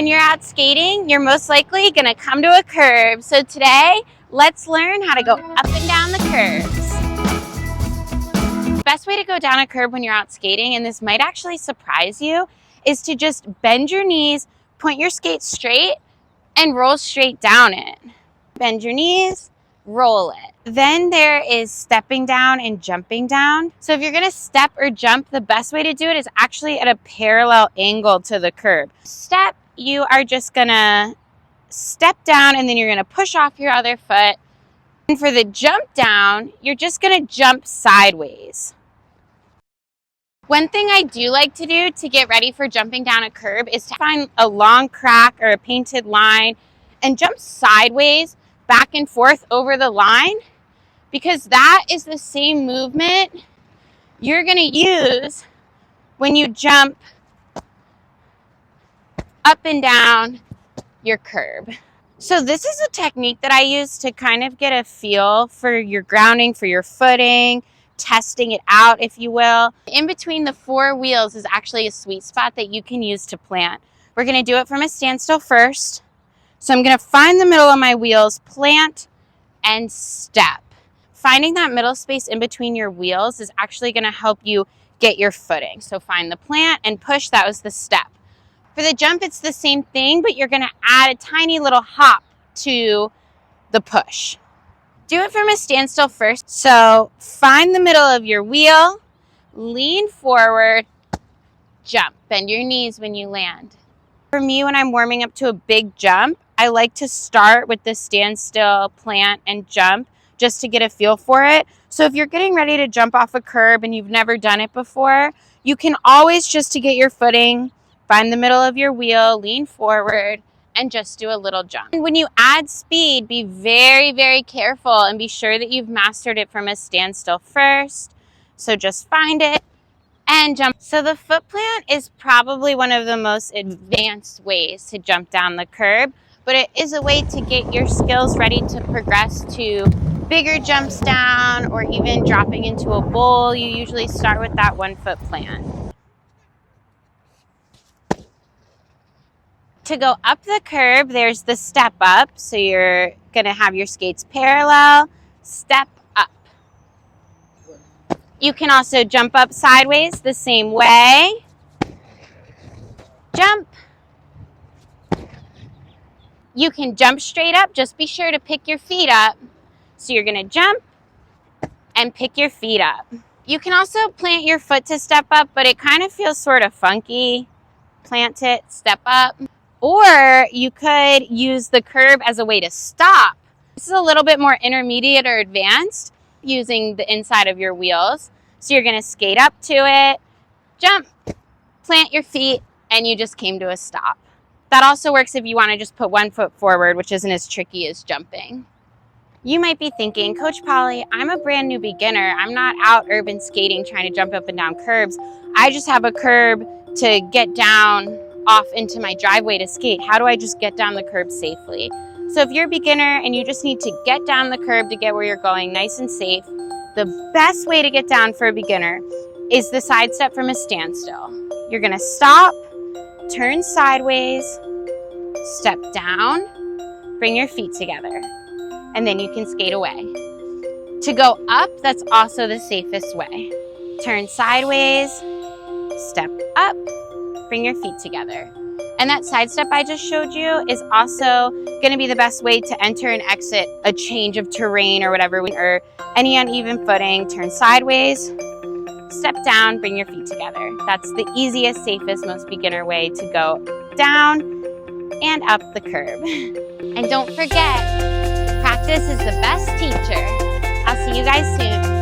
When you're out skating, you're most likely gonna come to a curb. So today, let's learn how to go up and down the curbs. The best way to go down a curb when you're out skating, and this might actually surprise you, is to just bend your knees, point your skate straight, and roll straight down it. Bend your knees, roll it. Then there is stepping down and jumping down. So if you're gonna step or jump, the best way to do it is actually at a parallel angle to the curb. Step, you are just gonna step down and then you're gonna push off your other foot. And for the jump down, you're just gonna jump sideways. One thing I do like to do to get ready for jumping down a curb is to find a long crack or a painted line and jump sideways back and forth over the line, because that is the same movement you're gonna use when you jump up and down your curb. So this is a technique that I use to kind of get a feel for your grounding, for your footing, testing it out, if you will. In between the four wheels is actually a sweet spot that you can use to plant. We're gonna do it from a standstill first. So I'm gonna find the middle of my wheels, plant, and step. Finding that middle space in between your wheels is actually gonna help you get your footing. So find the plant and push, that was the step. For the jump, it's the same thing, but you're gonna add a tiny little hop to the push. Do it from a standstill first. So find the middle of your wheel, lean forward, jump. Bend your knees when you land. For me, when I'm warming up to a big jump, I like to start with the standstill, plant, and jump just to get a feel for it. So if you're getting ready to jump off a curb and you've never done it before, you can always, just to get your footing, find the middle of your wheel, lean forward, and just do a little jump. And when you add speed, be very, very careful and be sure that you've mastered it from a standstill first. So just find it and jump. So the foot plant is probably one of the most advanced ways to jump down the curb, but it is a way to get your skills ready to progress to bigger jumps down or even dropping into a bowl. You usually start with that 1 foot plant. To go up the curb, there's the step up. So you're gonna have your skates parallel, step up. You can also jump up sideways the same way. Jump. You can jump straight up, just be sure to pick your feet up. So you're gonna jump and pick your feet up. You can also plant your foot to step up, but it kind of feels sort of funky. Plant it, step up. Or you could use the curb as a way to stop. This is a little bit more intermediate or advanced, using the inside of your wheels. So you're gonna skate up to it, jump, plant your feet, and you just came to a stop. That also works if you wanna just put 1 foot forward, which isn't as tricky as jumping. You might be thinking, Coach Polly, I'm a brand new beginner. I'm not out urban skating trying to jump up and down curbs. I just have a curb to get down off into my driveway to skate. How do I just get down the curb safely? So if you're a beginner and you just need to get down the curb to get where you're going nice and safe, the best way to get down for a beginner is the side step from a standstill. You're gonna stop, turn sideways, step down, bring your feet together, and then you can skate away. To go up, that's also the safest way. Turn sideways, step up, bring your feet together. And that side step I just showed you is also gonna be the best way to enter and exit a change of terrain or whatever, or any uneven footing. Turn sideways, step down, bring your feet together. That's the easiest, safest, most beginner way to go down and up the curb. And don't forget, practice is the best teacher. I'll see you guys soon.